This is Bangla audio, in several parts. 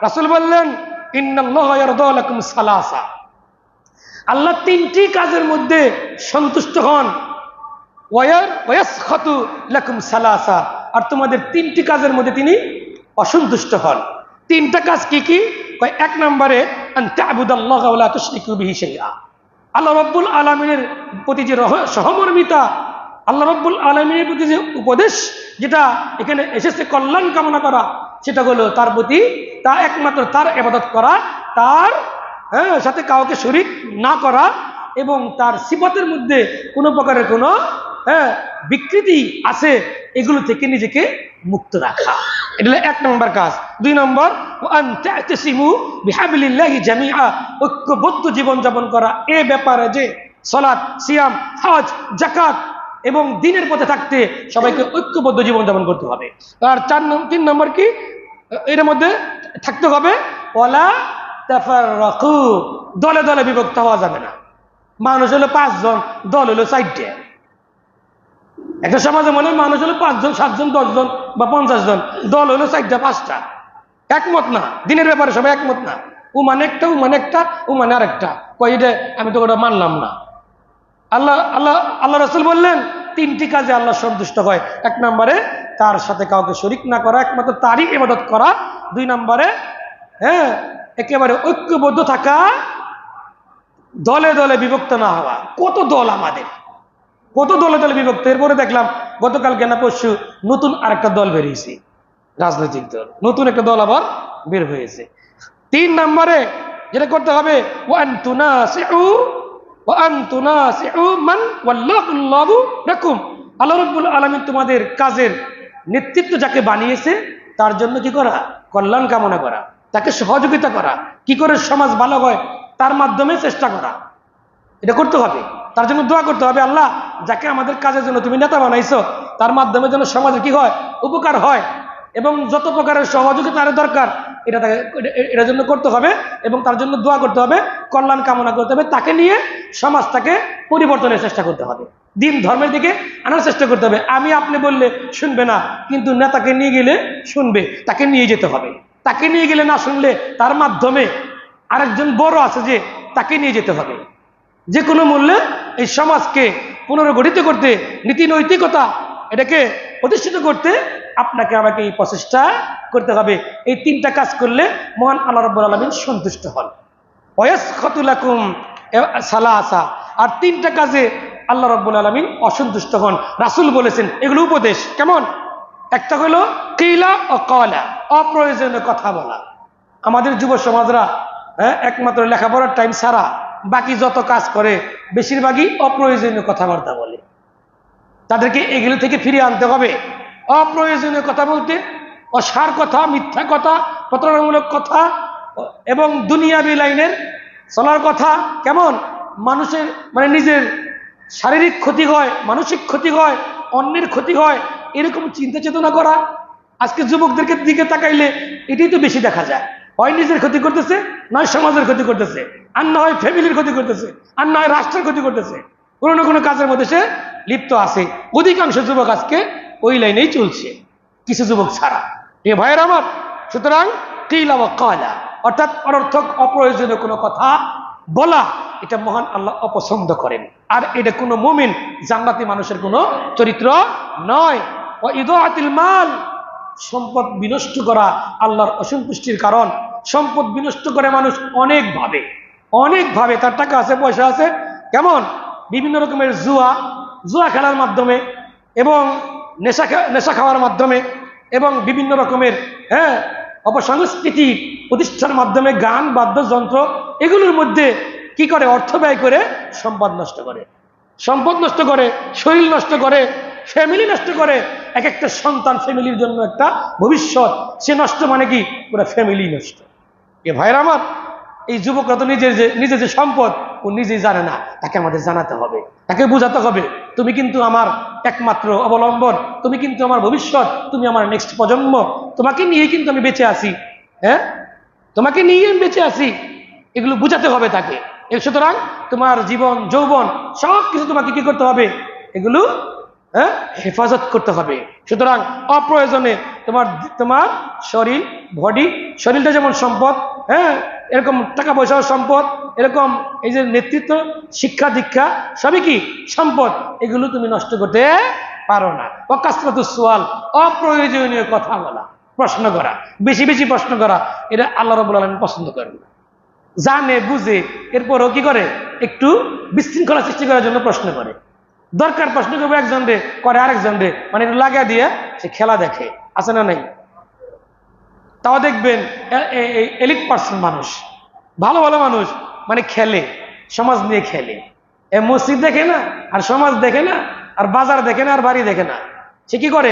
রাসূল বললেন, ইন্নাল্লাহা ইয়ারদা লাকুম সালাসা, আল্লাহ তিনটি কাজের মধ্যে সন্তুষ্ট হন, ওয়ায়াসখাতু লাকুম সালাসা, আর তোমাদের তিনটি কাজের মধ্যে তিনি অসন্তুষ্ট হন। তিনটা কাজ কি কি? এক নম্বরে আন তা'বুদাল্লাহা ওয়া লা তুশরিকু বিহি শাইআ, আল্লাহ রাব্বুল আলামিনের প্রতি যে সহমর্মিতা, আল্লাহ রাব্বুল আলামিনের প্রতি যে উপদেশ যেটা এখানে এসেছে কল্যাণ কামনা করা, সেটা হলো তার প্রতি তা একমাত্র তার ইবাদত করা, তার সাথে কাউকে শরীক না করা, এবং তার সিফাতের মধ্যে কোনো প্রকারের কোনো বিকৃতি আছে এগুলো থেকে নিজেকে মুক্ত রাখা। এটা হলো এক নম্বর কাজ। দুই নম্বর, ওয়ান তা'তাসিমু বিহাবলিল্লাহি জামিআ, ঐক্যবদ্ধ জীবনযাপন করা এ ব্যাপারে যে সালাত, সিয়াম, হজ, যাকাত এবং দ্বীনের পথে থাকতে সবাইকে ঐক্যবদ্ধ জীবনযাপন করতে হবে। আর তিন নম্বর কি এর মধ্যে থাকতে হবে? ওয়ালা তাফাররাকু, দলে দলে বিভক্ত হওয়া যাবে না। মানুষ হলো 5 জন, দল হলো 4টে। একটা সমাজে মনে হয় মানুষ হলো 5 জন, 7 জন, 10 জন বা 50 জন, দল হলো 4টা 5টা। একমত না, দিনের ব্যাপারে সবাই একমত না। ও মানে একটা, ও মানে একটা, ও মানে আরেকটা। কই এটা আমি তো ওটা মানলাম না। আল্লাহ রাসূল বললেন তিনটি কাজে আল্লাহ সন্তুষ্ট হয়। এক নম্বরে তার সাথে কাউকে শরীক না করা, একমাত্র তারই ইবাদত করা। দুই নম্বরে একেবারে ঐক্যবদ্ধ থাকা, দলে দলে বিভক্ত না হওয়া। কত দল আমাদের, কত দলে দলে বিভক্ত। এরপরে দেখলাম গতকালকে না পরশু নতুন আরেকটা দল বেরিয়েছে, রাজনৈতিক দল, নতুন একটা দল আবার বের হয়েছে। 3 নম্বরে যেটা করতে হবে, ওয়ান তুনাসিউ মান ওয়াল্লাহুল্লাহু লাকুম, আল্লাহ রাব্বুল আলামিন তোমাদের কাজের নেতৃত্ব যাকে বানিয়েছে তার জন্য কি করা? কল্যাণ কামনা করা, তাকে সহযোগিতা করা, কি করে সমাজ ভালো হয় তার মাধ্যমে চেষ্টা করা। এটা করতে হবে। তার জন্য দোয়া করতে হবে, আল্লাহ যাকে আমাদের কাজের জন্য তুমি নেতা বানাইছো তার মাধ্যমে যেন সমাজের কি হয়? উপকার হয়, এবং যত প্রকারের সহযোগিতা আরো দরকার এটার জন্য করতে হবে, এবং তার জন্য দোয়া করতে হবে, কল্যাণ কামনা করতে হবে। তাকে নিয়ে সমাজটাকে পরিবর্তনের চেষ্টা করতে হবে, দিন ধর্মের দিকে আনার চেষ্টা করতে হবে। আমি আপনি বললে শুনবে না, কিন্তু নেতাকে নিয়ে গেলে শুনবে, তাকে নিয়ে যেতে হবে। তাকে নিয়ে গেলে না শুনলে তার মাধ্যমে আরেকজন বড় আছে যে তাকে নিয়ে যেতে হবে। যে কোনো মূল্যে এই সমাজকে পুনর্গঠিত করতে, নীতি নৈতিকতা এটাকে প্রতিষ্ঠিত করতে আপনাকে আমাকে এই প্রচেষ্টা করতে হবে। এই 3টা কাজ করলে মহান আল্লাহ রাব্বুল আলামিন সন্তুষ্ট হন। ওয়ায়াসখাতু লাকুম সালাসা, আর 3টা কাজে আল্লাহ রাব্বুল আলামিন অসন্তুষ্ট হন। রাসূল বলেছেন, এগুলো উপদেশ। কেমন? একটা হলো কিলা ও কালা, অপ্রয়োজনীয় কথা বলা। আমাদের যুব সমাজরা একমাত্র লেখাপড়ার টাইম ছাড়া বাকি যত কাজ করে বেশিরভাগই অপ্রয়োজনীয় কথাবার্তা বলে। তাদেরকে এগুলো থেকে ফিরিয়ে আনতে হবে। অপ্রয়োজনীয় কথা বলতে অসার কথা, মিথ্যা কথা, প্রতারণামূলক কথা এবং দুনিয়াবি লাইনের চলার কথা। কেমন? মানুষের নিজের শারীরিক ক্ষতি হয়, মানসিক ক্ষতি হয়, অন্যের ক্ষতি হয়, এরকম চিন্তা চেতনা করা। আজকে যুবকদেরকে দিকে তাকাইলে এটাই তো বেশি দেখা যায়। হয় নিজের ক্ষতি করতেছে, নয় সমাজের ক্ষতি করতেছে, আর না হয় ফ্যামিলির ক্ষতি করতেছে, আর না হয় রাষ্ট্রের ক্ষতি করতেছে। কোনো না কোনো কাজের মধ্যে সে লিপ্ত আছে। অধিকাংশ যুবক আজকে ওই লাইনেই চলছে, কিছু যুবক ছাড়া। এ ভাইয়ের আমার, সুতরাং কিলা ওয়া কালা, অর্থাৎ অনর্থক অপ্রয়োজনীয় কোনো কথা বলা, এটা মহান আল্লাহ অপছন্দ করেন। আর এটা কোনো মুমিন জান্নাতি মানুষের কোনো চরিত্র নয়। ওয়া ইদাআতিল মাল, সম্পদ বিনষ্ট করা আল্লাহর অসন্তুষ্টির কারণ। সম্পদ বিনষ্ট করে মানুষ অনেকভাবে তার টাকা আছে, পয়সা আছে, কেমন? বিভিন্ন রকমের জুয়া খেলার মাধ্যমে, এবং নেশা খাওয়ার মাধ্যমে, এবং বিভিন্ন রকমের অপসংস্কৃতি প্রতিষ্ঠার মাধ্যমে, গান বাদ্যযন্ত্র এগুলোর মধ্যে কি করে? অর্থ ব্যয় করে সম্পদ নষ্ট করে, শরীর নষ্ট করে, ফ্যামিলি নষ্ট করে। এক একটা সন্তান ফ্যামিলির জন্য একটা ভবিষ্যৎ, সে নষ্ট মানে কি? পুরো ফ্যামিলি নষ্ট। এ ভাইরা আমার, এই যুবকরা তো নিজের যে সম্পদ ও নিজেই জানে না, তাকে আমাদের জানাতে হবে, তাকে বোঝাতে হবে, তুমি কিন্তু আমার একমাত্র অবলম্বন, তুমি কিন্তু আমার ভবিষ্যৎ, তুমি আমার নেক্সট প্রজন্ম, তোমাকে নিয়ে কিন্তু আমি বেঁচে আছি, তোমাকে নিয়ে আমি বেঁচে আছি। এগুলো বুঝাতে হবে তাকে। সুতরাং তোমার জীবন যৌবন সব কিছু তোমাকে কি করতে হবে? এগুলো হ্যাঁ হেফাজত করতে হবে। সুতরাং অপ্রয়োজনে তোমার তোমার শরীর বডি, শরীরটা যেমন সম্পদ, হ্যাঁ এরকম টাকা পয়সাও সম্পদ, এরকম এই যে নেতৃত্ব, শিক্ষা দীক্ষা সবই কি সম্পদ, এগুলো তুমি নষ্ট করতে পারো না। কাসরাতুস সুয়াল, অপ্রয়োজনীয় কথা বলা, প্রশ্ন করা, বেশি বেশি প্রশ্ন করা, এটা আল্লাহ রাব্বুল আলামিন পছন্দ করেন না। জানে বুঝে এরপরও কি করে, একটু বিশৃঙ্খলা সৃষ্টি করার জন্য প্রশ্ন করে। দরকার প্রশ্ন করবে একজন রে, করে আরেকজন রে, মানে একটু লাগা দিয়ে সে খেলা দেখে, আছে না নাই? তাও দেখবেন এলিট পার্সন মানুষ, ভালো ভালো মানুষ, মানে খেলে, সমাজ নিয়ে খেলে। মসজিদ দেখে না, আর সমাজ দেখে না, আর বাজার দেখে না, আর বাড়ি দেখে না। সে কি করে,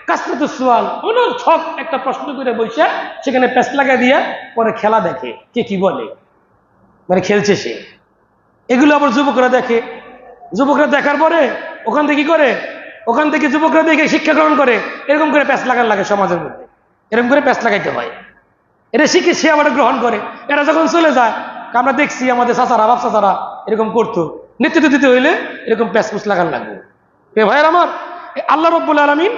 কাসরাতুস সুয়াল, অনর্থক একটা প্রশ্ন করে বসে সেখানে পেঁচ লাগা দিয়ে পরে খেলা দেখে, কে কি বলে, মানে খেলছে সে। এগুলো আবার যুবকরা দেখে, যুবকরা দেখার পরে ওখান থেকে কি করে, ওখান থেকে যুবকরা দেখে শিক্ষা গ্রহণ করে, এরকম করে প্যাঁচ লাগার লাগে সমাজের মধ্যে, এরকম করে প্যাঁচ লাগাইতে হয়। এটা শিখে সে আবার গ্রহণ করে। এরা যখন চলে যায়, আমরা দেখছি আমাদের চাচারা, বাপ চাচারা এরকম করতো, নেতৃত্ব দিতে হইলে এরকম প্যাঁচ পুচ লাগার লাগবে। ভাইয়ের আমার, আল্লাহ রাব্বুল আলামিন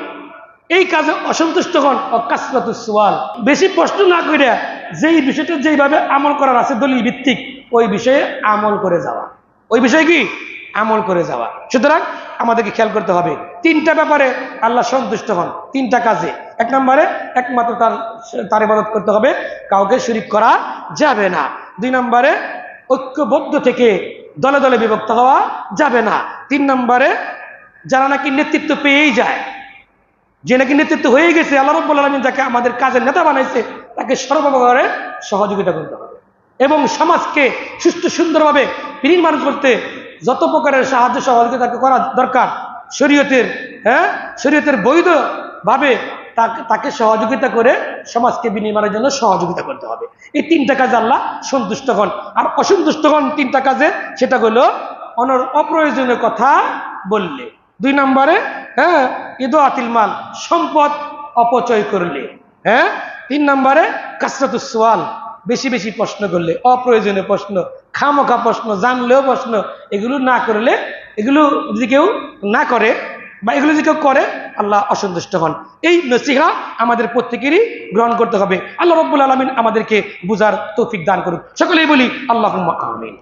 এই কাজে অসন্তুষ্ট হন। কাসরাতুস সুয়াল, বেশি প্রশ্ন না করে যেই বিষয়টা যেইভাবে আমল করার আছে দলিল ভিত্তিক, ওই বিষয়ে আমল করে যাওয়া, ওই বিষয়ে কি আমল করে যাওয়া। সুতরাং আমাদেরকে খেয়াল করতে হবে, তিনটা ব্যাপারে আল্লাহ সন্তুষ্ট হন, তিনটা কাজে। এক নম্বরে একমাত্র তার ইবাদত করতে হবে, কাউকে শরীক করা যাবে না। দুই নম্বরে ঐক্যবদ্ধ থেকে দলে দলে বিভক্ত হওয়া যাবে না। তিন নম্বরে যারা নাকি নেতৃত্ব পেয়েই যায়, যে নাকি নেতৃত্ব হয়ে গেছে, আল্লাহ রাব্বুল আলামিন যাকে আমাদের কাজের নেতা বানাইছে, তাকে সর্বপ্রকারে সহযোগিতা করতে হবে এবং সমাজকে সুস্থ সুন্দরভাবে বিনির্মাণ করতে যত প্রকারের সাহায্য সহযোগিতা করা দরকার, শরীয়তের বৈধ ভাবে তাকে সহযোগিতা করে সমাজকে বিনির্মাণের জন্য সহযোগিতা করতে হবে। এই তিনটা কাজে আল্লাহ সন্তুষ্ট হন। আর অসন্তুষ্ট হন তিনটা কাজে, সেটা হলো অপ্রয়োজনীয় কথা বললে, দুই নম্বরে ইদআতিল মাল, সম্পদ অপচয় করলে, তিন নম্বরে কাসরাতুস সুয়াল, বেশি বেশি প্রশ্ন করলে, অপ্রয়োজনীয় প্রশ্ন, খামোখা প্রশ্ন, জানলেও প্রশ্ন, এগুলো না করলে, এগুলো যদি কেউ না করে বা এগুলো যদি কেউ করে, আল্লাহ অসন্তুষ্ট হন। এই নসিহা আমাদের প্রত্যেকেরই গ্রহণ করতে হবে। আল্লাহ রাব্বুল আলামিন আমাদেরকে বুঝার তৌফিক দান করুন। সকলেই বলি আল্লাহুম্মা আমিন।